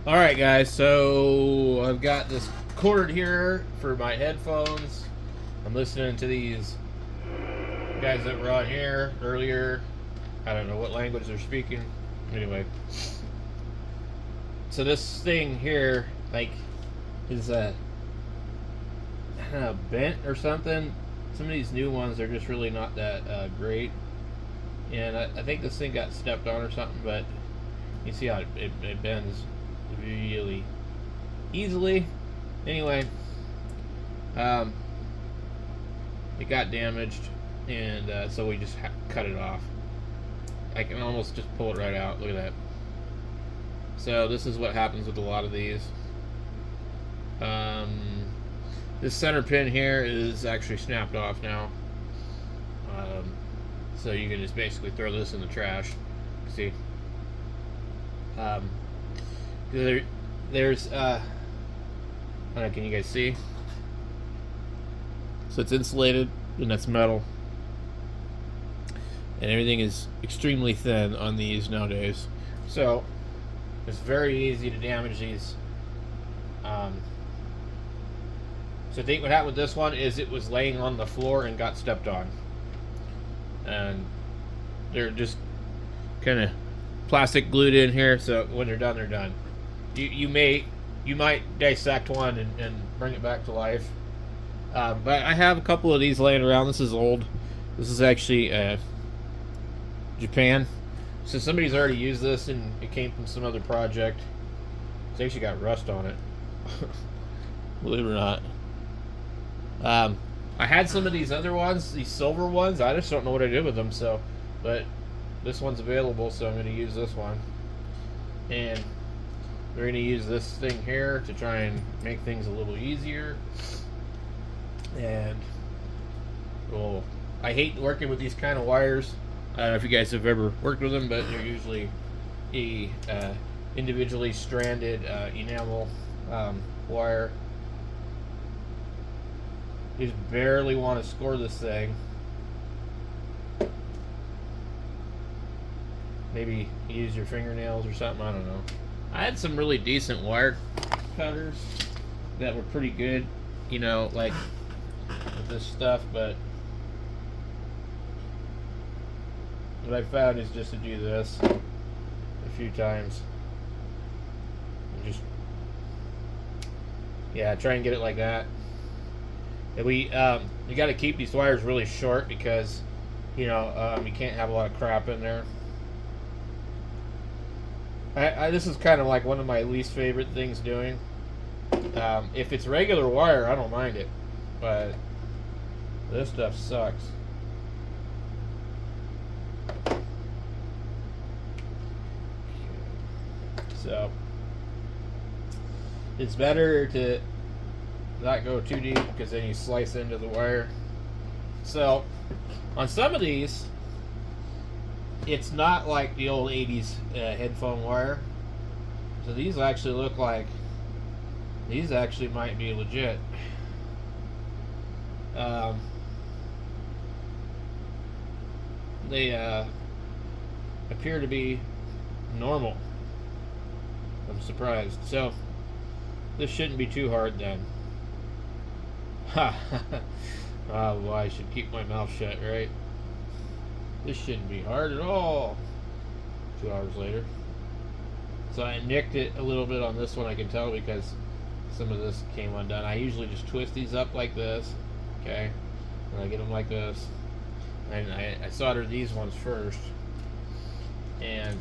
Alright guys, so I've got this cord here for my headphones. I'm listening to these guys that were on here earlier. I don't know what language they're speaking. Anyway. So this thing here, like, is I don't know, bent or something. Some of these new ones are just really not that great. And I think this thing got stepped on or something, but you see how it bends really easily. Anyway, um, it got damaged, and so we just cut it off. I can almost just pull it right out. Look at that. So this is what happens with a lot of these. Um, this center pin here is actually snapped off now. So you can just basically throw this in the trash. See? Um, there's I don't know, can you guys see? So it's insulated and it's metal, and everything is extremely thin on these nowadays. So it's very easy to damage these. So I think what happened with this one is it was laying on the floor and got stepped on, and they're just kind of plastic glued in here. So when they're done, they're done. You might dissect one and bring it back to life. But I have a couple of these laying around. This is old. This is actually Japan. So somebody's already used this, and it came from some other project. It's actually got rust on it. Believe it or not. I had some of these other ones, these silver ones. I just don't know what I did with them. So, but this one's available, so I'm going to use this one. And we're going to use this thing here to try and make things a little easier. And well, I hate working with these kind of wires. I don't know if you guys have ever worked with them, but they're usually individually stranded enamel wire. You just barely want to score this thing. Maybe use your fingernails or something. I don't know. I had some really decent wire cutters that were pretty good, you know, like with this stuff, but what I found is just to do this a few times. And just, yeah, try and get it like that. And you got to keep these wires really short because, you know, you can't have a lot of crap in there. This is kind of like one of my least favorite things doing. If it's regular wire, I don't mind it, but this stuff sucks. So it's better to not go too deep because then you slice into the wire. So on some of these, it's not like the old 80s headphone wire. So these actually look like these actually might be legit. They appear to be normal. I'm surprised. So this shouldn't be too hard then. Ha! Oh, well, I should keep my mouth shut, right? This shouldn't be hard at all. 2 hours later. So I nicked it a little bit on this one, I can tell, because some of this came undone. I usually just twist these up like this, okay? And I get them like this. And I solder these ones first. And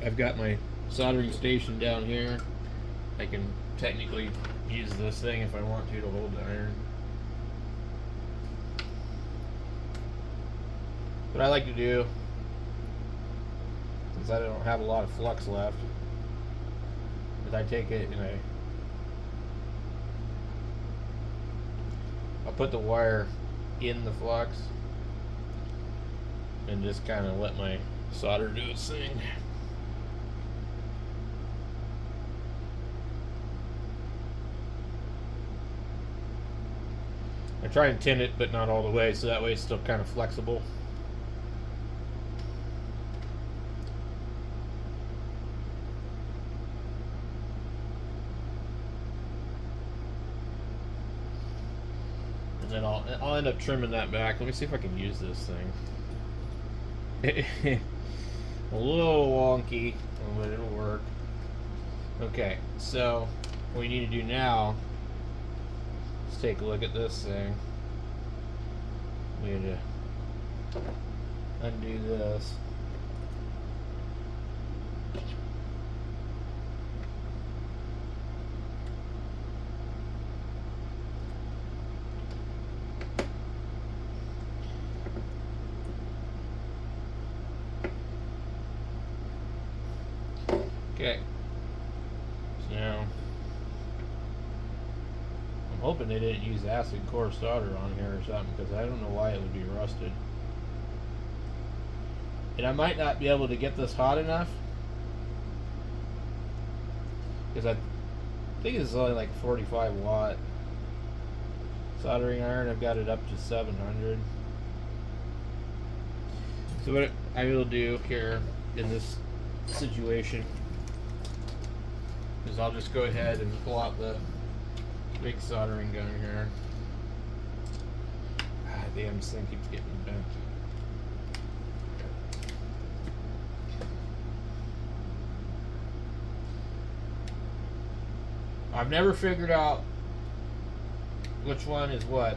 I've got my soldering station down here. I can technically use this thing if I want to hold the iron. What I like to do, since I don't have a lot of flux left, is I take it and I'll put the wire in the flux and just kind of let my solder do its thing. I try and tin it, but not all the way, so that way it's still kind of flexible. And I'll end up trimming that back. Let me see if I can use this thing. A little wonky, but it'll work. Okay, so what we need to do now is take a look at this thing. We need to undo this. Okay, so now I'm hoping they didn't use acid core solder on here or something, because I don't know why it would be rusted. And I might not be able to get this hot enough, because I think it's only like 45 watt soldering iron. I've got it up to 700. So what I will do here in this situation is I'll just go ahead and pull out the big soldering gun here. Ah, damn, this thing keeps getting bent. I've never figured out which one is what.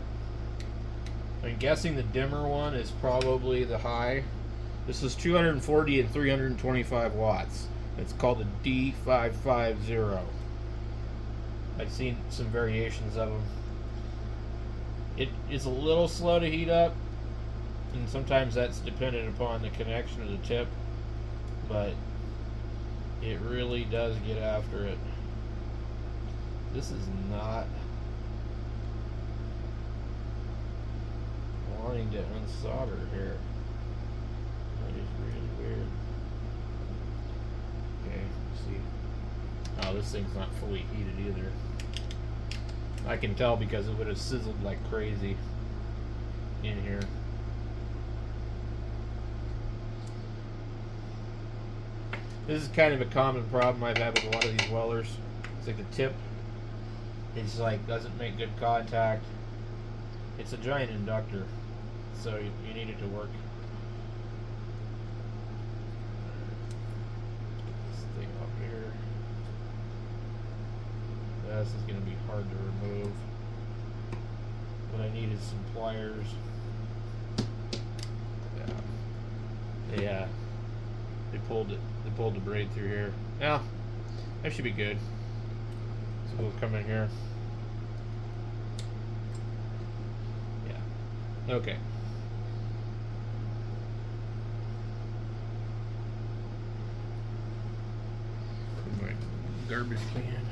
I'm guessing the dimmer one is probably the high. This is 240 and 325 watts. It's called the D550. I've seen some variations of them. It is a little slow to heat up, and sometimes that's dependent upon the connection of the tip, but it really does get after it. This is not wanting to unsolder here. That is really weird. Okay, let's see. Oh, this thing's not fully heated either. I can tell because it would have sizzled like crazy in here. This is kind of a common problem I've had with a lot of these welders. It's like the tip, it's like doesn't make good contact. It's a giant inductor, so you need it to work. Get this thing up here. This is going to be hard to remove. What I need is some pliers. Yeah. They pulled it. They pulled the braid through here. Yeah, that should be good. So we'll come in here. Yeah. Okay. Put my garbage can.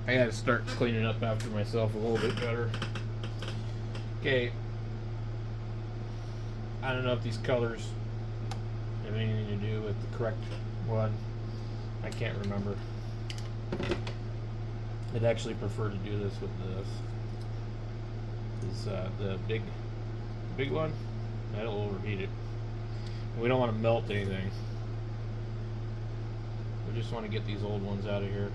I gotta start cleaning up after myself a little bit better. Okay. I don't know if these colors have anything to do with the correct one. I can't remember. I'd actually prefer to do this with this. The big one, that'll overheat it. We don't want to melt anything. We just want to get these old ones out of here.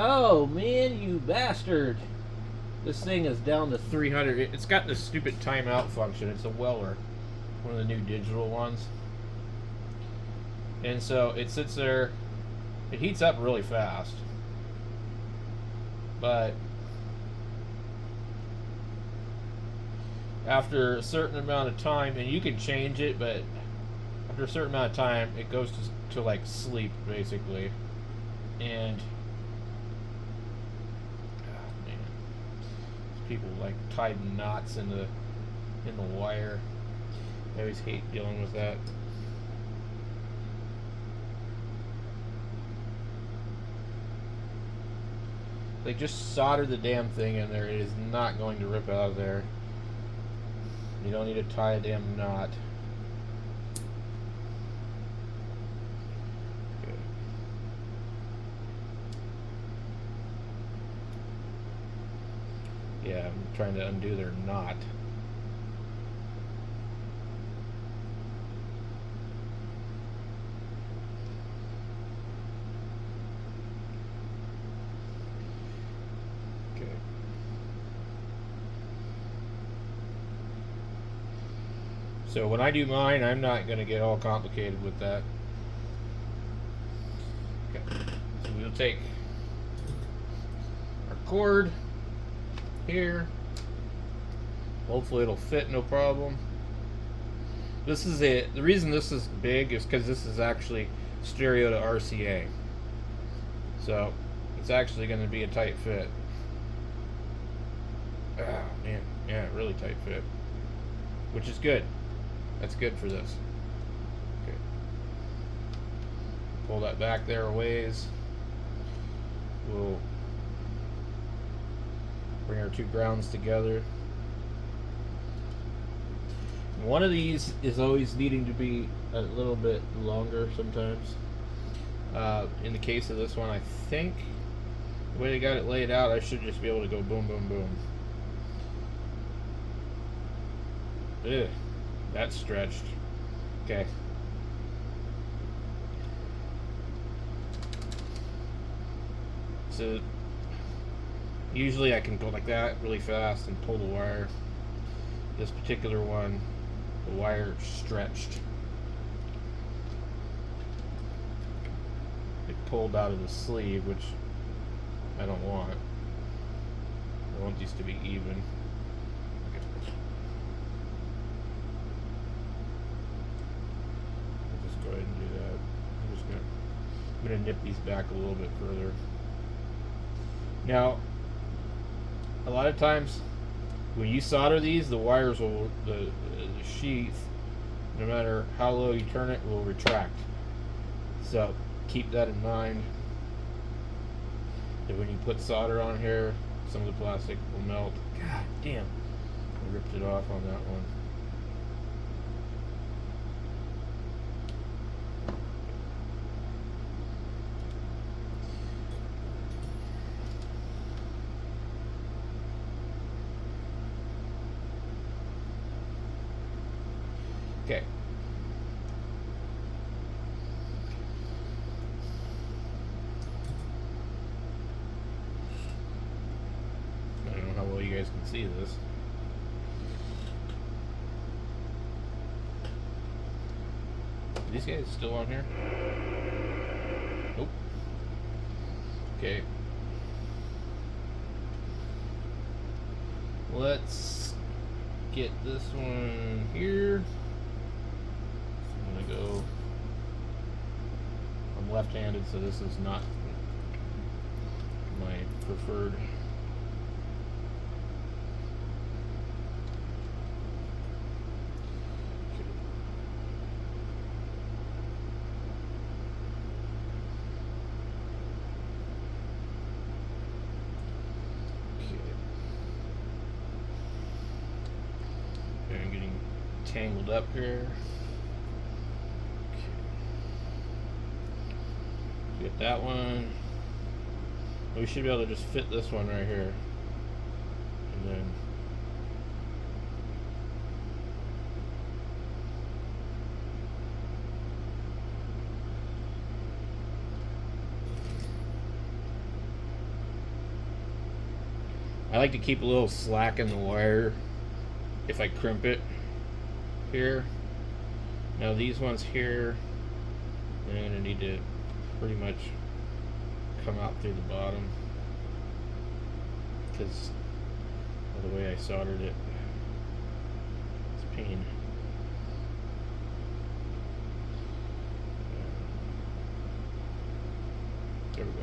Oh man, you bastard! This thing is down to 300. It's got this stupid timeout function. It's a Weller, one of the new digital ones. And so it sits there. It heats up really fast. But after a certain amount of time, and you can change it, but after a certain amount of time, it goes to like sleep, basically. And people like tied knots in the wire. I always hate dealing with that. They just solder the damn thing in there. It is not going to rip out of there. You don't need to tie a damn knot. Yeah, I'm trying to undo their knot. So when I do mine, I'm not going to get all complicated with that. Okay. So we'll take our cord here. Hopefully it'll fit no problem. This is it. The reason this is big is because this is actually stereo to RCA. So it's actually going to be a tight fit. Oh man, yeah, really tight fit. Which is good. That's good for this. Okay. Pull that back there a ways. We'll bring our two grounds together. One of these is always needing to be a little bit longer sometimes. In the case of this one, I think the way they got it laid out, I should just be able to go boom, boom, boom. Ugh, that's stretched. Okay. So usually I can go like that really fast and pull the wire. This particular one, the wire stretched. It pulled out of the sleeve, which I don't want. I want these to be even. Okay. I'll just go ahead and do that. I'm gonna nip these back a little bit further. Now, a lot of times when you solder these, the wires will, the sheath, no matter how low you turn it, will retract. So keep that in mind. That when you put solder on here, some of the plastic will melt. God damn, I ripped it off on that one. Okay. I don't know how well you guys can see this. Are these guys still on here? Nope. Okay. Let's get this one here. I'm gonna go. I'm left-handed, so this is not my preferred. Tangled up here. Okay. Get that one. We should be able to just fit this one right here. And then I like to keep a little slack in the wire if I crimp it here. Now these ones here, they're going to need to pretty much come out through the bottom because of the way I soldered it. It's a pain. There we go.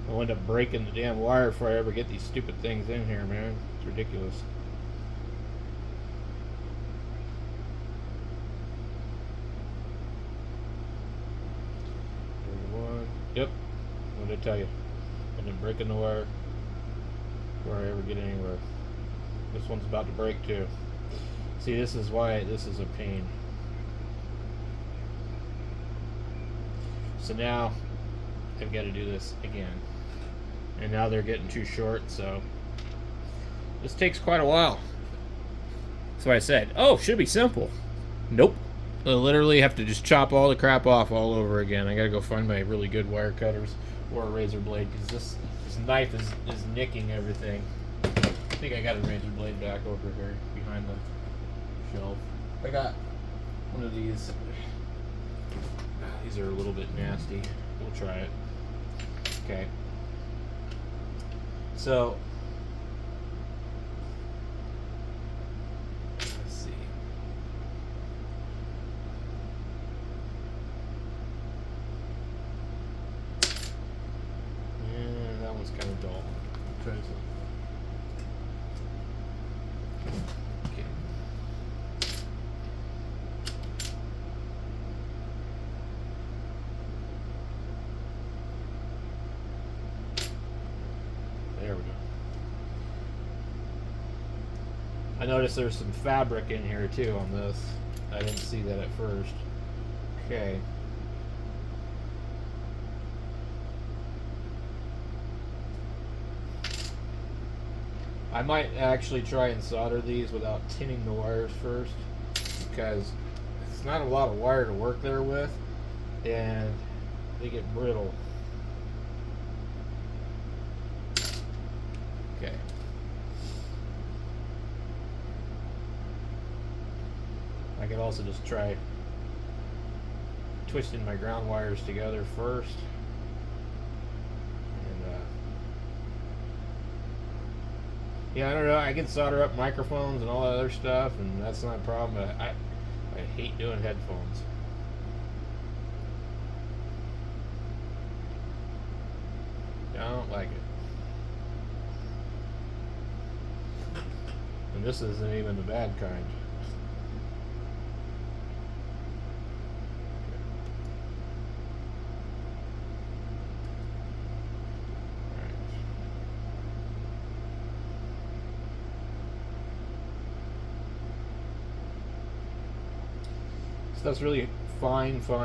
I'll end up breaking the damn wire before I ever get these stupid things in here, man. It's ridiculous. There's one. Yep. What did I tell you? And then breaking the wire before I ever get anywhere. this one's about to break too. See, this is why this is a pain. So now I've got to do this again. And now they're getting too short, so this takes quite a while. So I said, oh, should be simple. Nope. I literally have to just chop all the crap off all over again. I gotta go find my really good wire cutters or a razor blade, because this knife is nicking everything. I think I got a razor blade back over here behind the shelf. I got one of these. These are a little bit nasty. We'll try it. Okay. So, let's see. Yeah, that one's kind of dull. Try this one. Okay. There we go. I noticed there's some fabric in here too on this. I didn't see that at first. Okay. I might actually try and solder these without tinning the wires first, because it's not a lot of wire to work there with, and they get brittle. Okay. I could also just try twisting my ground wires together first. And yeah, I don't know. I can solder up microphones and all that other stuff, and that's not a problem. But I hate doing headphones. I don't like it. And this isn't even the bad kind. Stuff's really fine, so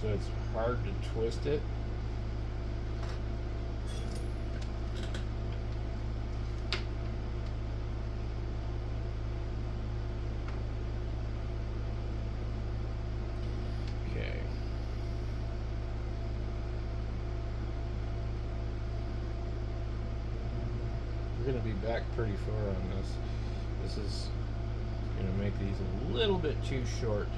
it's hard to twist it. Okay. We're going to be back pretty far on this. This is going to make these a little bit too short.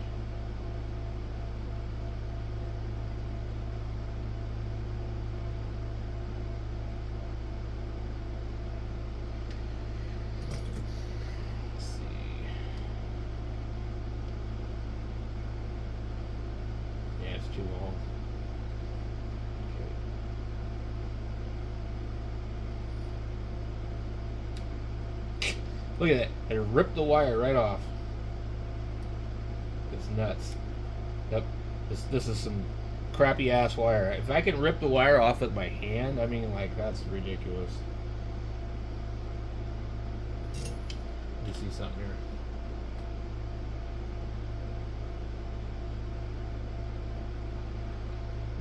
Too long. Okay. Look at that. It ripped the wire right off. It's nuts. Yep. This is some crappy ass wire. If I can rip the wire off with my hand, I mean, like, that's ridiculous. Let me see something here.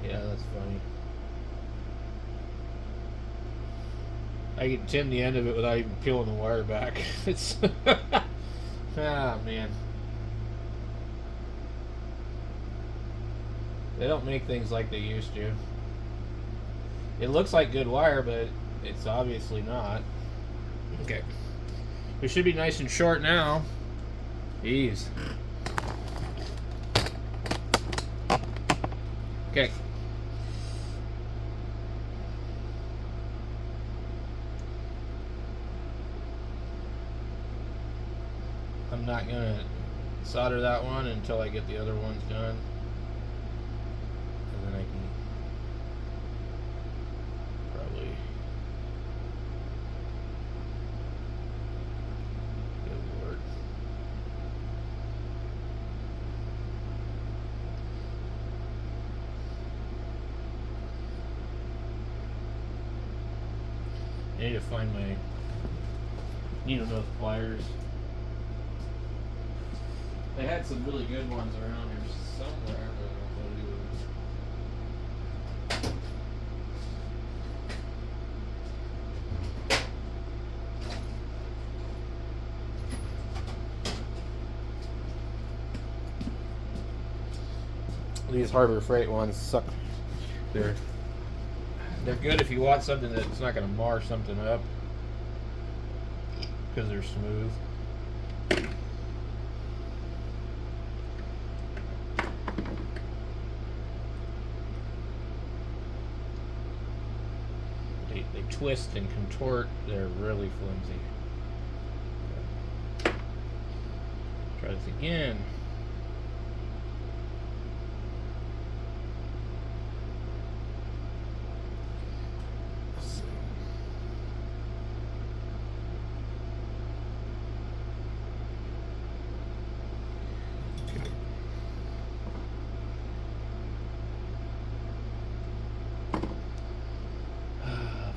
Yeah, that's funny. I can tin the end of it without even peeling the wire back. It's ah, man. They don't make things like they used to. It looks like good wire, but it's obviously not. Okay. We should be nice and short now. Ease. Okay. I'm not gonna solder that one until I get the other ones done, and then I can probably good Lord. I need to find my Needle nose pliers. They had some really good ones around here somewhere. I don't know what to do with them. These Harbor Freight ones suck. They're good if you want something that's not going to mar something up because they're smooth. They twist and contort. They're really flimsy. Try this again.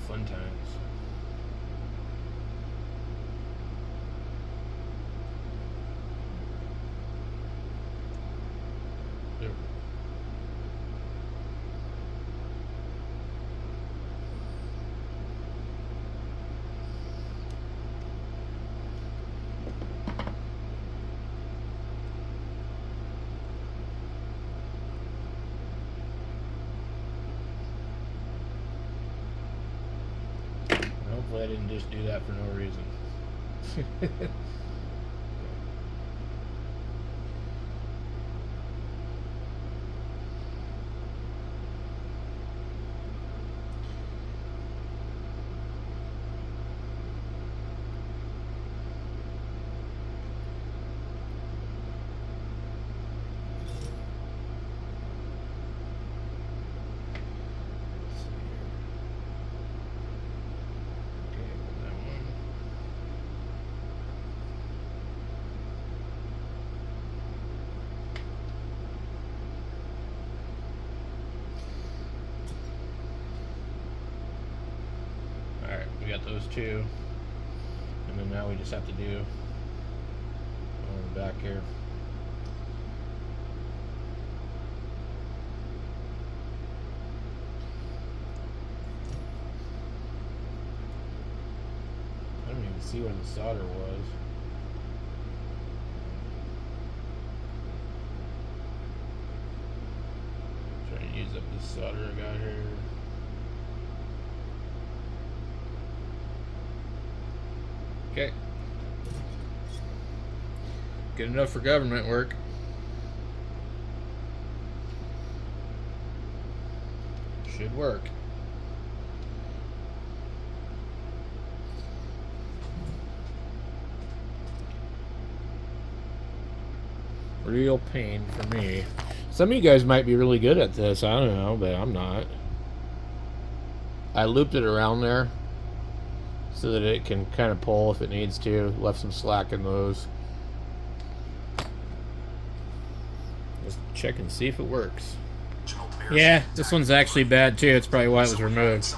Fun times. There. Hopefully I didn't just do that for no reason. Alright, we got those two. And then now we just have to do on the back here. I don't even see where the solder was. Trying to use up this solder I got here. Okay. Good enough for government work. Should work. Real pain for me. Some of you guys might be really good at this. I don't know, but I'm not. I looped it around there so that it can kind of pull if it needs to. Left some slack in those. Let's check and see if it works. Yeah, this one's actually bad too. It's probably why it was removed.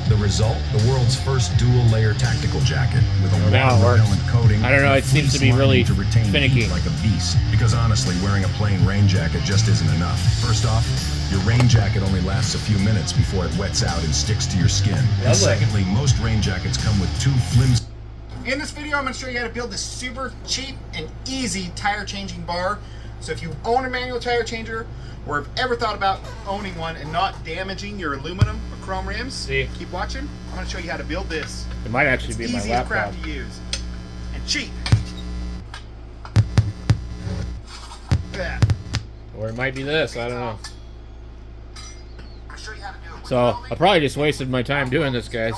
The result, the world's first dual-layer tactical jacket with a water-repellent coating. I don't know, it seems to be really finicky. Like a beast, because honestly, wearing a plain rain jacket just isn't enough. First off, your rain jacket only lasts a few minutes before it wets out and sticks to your skin. And secondly, most rain jackets come with two flimsy... In this video, I'm going to show you how to build this super cheap and easy tire changing bar. So if you own a manual tire changer, or have ever thought about owning one and not damaging your aluminum or chrome rims, keep watching. I'm going to show you how to build this. It might actually be my laptop. Easy as crap to use. And cheap. Look at that. Or it might be this, I don't know. I'll show you how to do it. So, I probably just wasted my time doing this, guys.